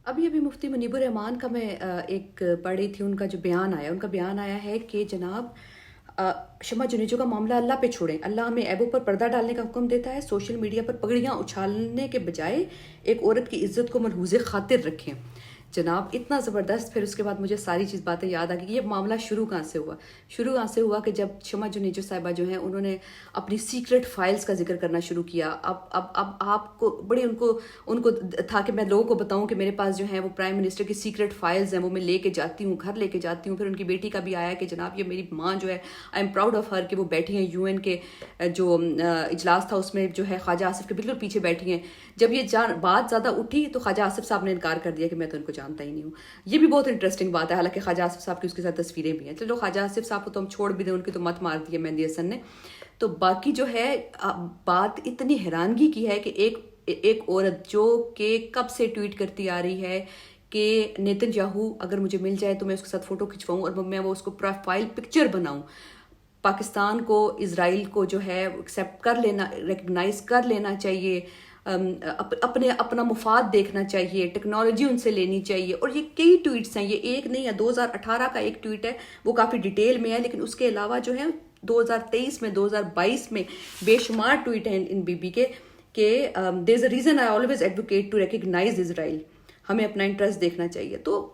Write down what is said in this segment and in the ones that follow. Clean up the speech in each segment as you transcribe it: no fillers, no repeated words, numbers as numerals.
अभी अभी मुफ्ती मुनीबुर रहमान का मैं एक पढ़ रही थी, उनका बयान आया है कि जनाब शमा जुनेजो का मामला अल्लाह पे छोड़ें। अल्लाह हमें ऐबों पर पर्दा डालने का हुक्म देता है, सोशल मीडिया पर पगड़ियाँ उछालने के बजाय एक औरत की इज्जत को मलहूज़े खातिर रखें। जनाब इतना ज़बरदस्त। फिर उसके बाद मुझे सारी चीज़ बातें याद आ गई कि ये मामला शुरू कहाँ से हुआ कि जब शमा जुनेजो साहिबा जो हैं उन्होंने अपनी सीक्रेट फाइल्स का जिक्र करना शुरू किया। अब आपको बड़ी उनको उनको था कि मैं लोगों को बताऊं कि मेरे पास जो है वो प्राइम मिनिस्टर की सीक्रेट फाइल्स हैं, वो मैं लेके जाती हूँ, घर लेके जाती हूँ। फिर उनकी बेटी का भी आया कि जनाब ये मेरी माँ जो है, I am proud of her कि वो बैठी हैं यूएन के जो इजलास था उसमें जो है ख्वाजा आसिफ के बिल्कुल पीछे बैठी हैं। जब ये बात ज़्यादा उठी तो ख्वाजा आसिफ साहब ने इनकार कर दिया कि मैं तो इनको जानता ही नहीं हूँ। ये भी बहुत इंटरेस्टिंग बात है, हालांकि ख्वाजा आसिफ साहब की उसके साथ तस्वीरें भी हैं। चलो ख्वाजा आसिफ साहब को तो हम छोड़ भी दें, उनकी तो मत मार दी है मेहंदी हसन ने। तो बाकी जो है बात इतनी हैरानगी की है कि एक औरत जो कि कब से ट्वीट करती आ रही है कि नेतन्याहू अगर मुझे मिल जाए तो मैं उसके साथ फ़ोटो खिंचवाऊँ और मैं वो उसको प्रोफाइल पिक्चर बनाऊँ। पाकिस्तान को, इज़राइल को जो है एक्सेप्ट कर लेना, रिकग्नाइज कर लेना चाहिए, अपना मुफाद देखना चाहिए, टेक्नोलॉजी उनसे लेनी चाहिए। और ये कई ट्वीट्स हैं, ये एक नहीं है। 2018 का एक ट्वीट है, वो काफ़ी डिटेल में है, लेकिन उसके अलावा जो है 2023 में, 2022 में बेशुमार ट्वीट हैं इन बीबी के there is a reason I always advocate to recognise Israel, हमें अपना इंटरेस्ट देखना चाहिए। तो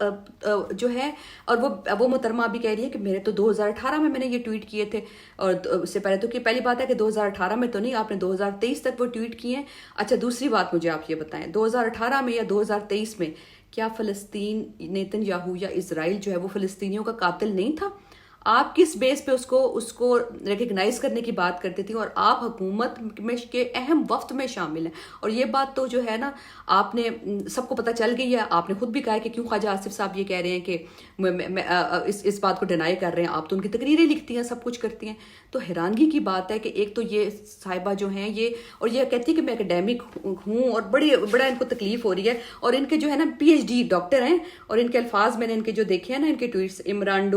जो है, और वो मोहतरमा भी कह रही है कि मेरे तो 2018 में मैंने ये ट्वीट किए थे, और उससे पहले तो कि पहली बात है कि 2018 में तो नहीं, आपने 2023 तक वो ट्वीट किए हैं। अच्छा, दूसरी बात मुझे आप ये बताएं, 2018 में या 2023 में क्या फ़लस्तीन, नेतन्याहू या इज़राइल जो है वो फ़लस्तीनियों का कातिल नहीं था? आप किस बेस पे उसको रिकग्नाइज करने की बात करते थे, और आप हुकूमत में के अहम वफ्त में शामिल हैं। और ये बात तो जो है ना, आपने सबको पता चल गई है। आपने खुद भी कहा कि क्यों ख्वाजा आसिफ साहब ये कह रहे हैं कि इस बात को डिनाई कर रहे हैं। आप तो उनकी तकरीरें लिखती हैं, सब कुछ करती हैं। तो हैरानगी की बात है कि एक तो ये साहिबा जो हैं ये, और ये कहती है कि मैं एकेडमिक हूँ और बड़ा इनको तकलीफ हो रही है, और इनके जो है ना PhD डॉक्टर हैं, और इनके अल्फाज मैंने इनके जो देखे हैं ना, इनके ट्वीट्स, इमरान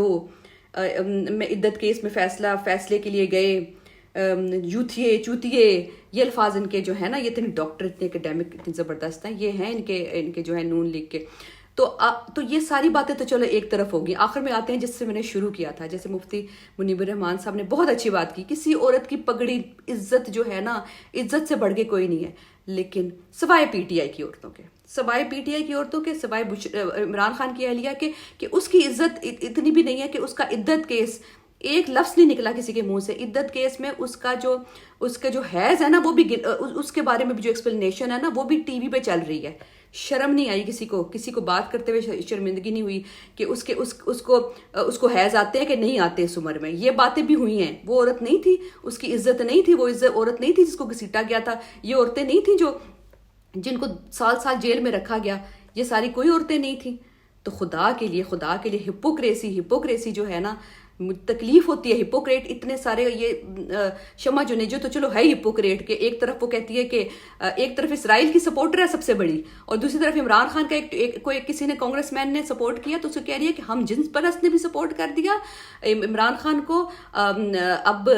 में इद्दत केस में फैसले के लिए गए, चूतिए, ये अल्फाज इनके जो है ना, ये इतने डॉक्टर, इतने एकेडमिक, इतने ज़बरदस्त हैं, ये हैं इनके जो है नून लीग के। तो ये सारी बातें तो चलो एक तरफ होगी। आखिर में आते हैं जिससे मैंने शुरू किया था, जैसे मुफ्ती मुनीबुर रहमान साहब ने बहुत अच्छी बात की, किसी औरत की पगड़ी, इज्जत जो है ना, इज्जत से बढ़ के कोई नहीं है। लेकिन सिवाय PTI की औरतों के, सिवाय इमरान खान की अहलिया के, कि उसकी इज्जत इतनी भी नहीं है कि उसका इद्दत केस, एक लफ्ज़ नहीं निकला किसी के मुंह से। इद्दत केस में उसका जो हैज़ है ना, वो भी उसके बारे में भी जो एक्सप्लेनेशन है ना, वो भी टीवी पे चल रही है। शर्म नहीं आई किसी को बात करते हुए, शर्मिंदगी नहीं हुई कि उसको हैज़ आते हैं कि नहीं आते इस उम्र में। ये बातें भी हुई हैं। वो औरत नहीं थी, उसकी इज्जत नहीं थी, वो औरत नहीं थी जिसको घसीटा गया था। ये औरतें नहीं थी जिनको साल जेल में रखा गया। ये सारी कोई औरतें नहीं थी। तो खुदा के लिए हिपोक्रेसी जो है ना, तकलीफ होती है। हिपोक्रेट इतने सारे, ये शमा जुनेजो तो चलो है हिपोक्रेट के, एक तरफ वो कहती है कि एक तरफ इसराइल की सपोर्टर है सबसे बड़ी, और दूसरी तरफ इमरान खान का किसी ने, कांग्रेसमैन ने सपोर्ट किया तो उसे कह रही है कि हम जिन्स परस्त ने भी सपोर्ट कर दिया इमरान खान को, अब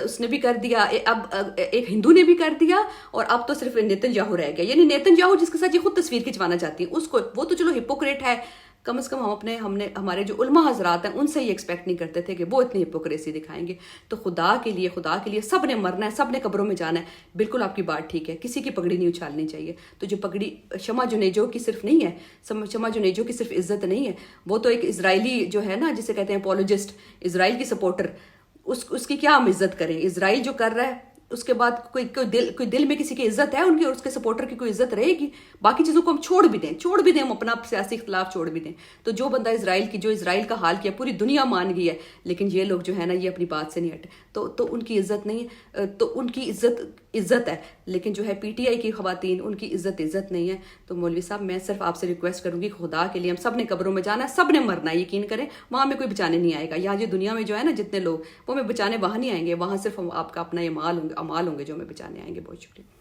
उसने भी कर दिया, अब एक हिंदू ने भी कर दिया, और अब तो सिर्फ नेतन्याहू रह गया। यानी नेतन्याहू जिसके साथ ये खुद तस्वीर खिंचवाना चाहती है उसको, वो तो चलो हिपोक्रेट है। कम से कम हमारे जो उलमा हजरात हैं उनसे ये एक्सपेक्ट नहीं करते थे कि वो इतनी हिपोक्रेसी दिखाएंगे। तो खुदा के लिए सब ने मरना है, सब ने कब्रों में जाना है। बिल्कुल आपकी बात ठीक है, किसी की पगड़ी नहीं उछालनी चाहिए। तो जो पगड़ी शमा जुनेजो की सिर्फ नहीं है, शमा जुनेजो की सिर्फ इज्जत नहीं है, वो तो एक इजरायली जो है ना, जिसे कहते हैं अपोलोजिस्ट, इजराइल की सपोर्टर, उसकी क्या हम इज्जत करें? इजराइल जो कर रहा है उसके बाद कोई दिल में किसी की इज्जत है उनकी, और उसके सपोर्टर की कोई इज्जत रहेगी? बाकी चीज़ों को हम छोड़ भी दें, हम अपना सियासी इख्तिलाफ छोड़ भी दें। तो जो बंदा इजराइल का हाल किया पूरी दुनिया मान गई है, लेकिन ये लोग जो है ना, ये अपनी बात से नहीं हटे, तो उनकी इज्जत नहीं है। तो उनकी इज्जत है, लेकिन जो है PTI की खवातीन, उनकी इज्जत नहीं है। तो मौलवी साहब, मैं सिर्फ आपसे रिक्वेस्ट करूंगी, खुदा के लिए, हम सब ने कब्रों में जाना है, सब ने मरना है, यकीन करें। वहाँ में कोई बचाने नहीं आएगा। यहाँ जो दुनिया में जो है ना, जितने लोग, वो हमें बचाने वहाँ नहीं आएंगे, वहाँ सिर्फ आपका अपना ये अमाल होंगे जो हमें बचाने आएंगे। बहुत शुक्रिया।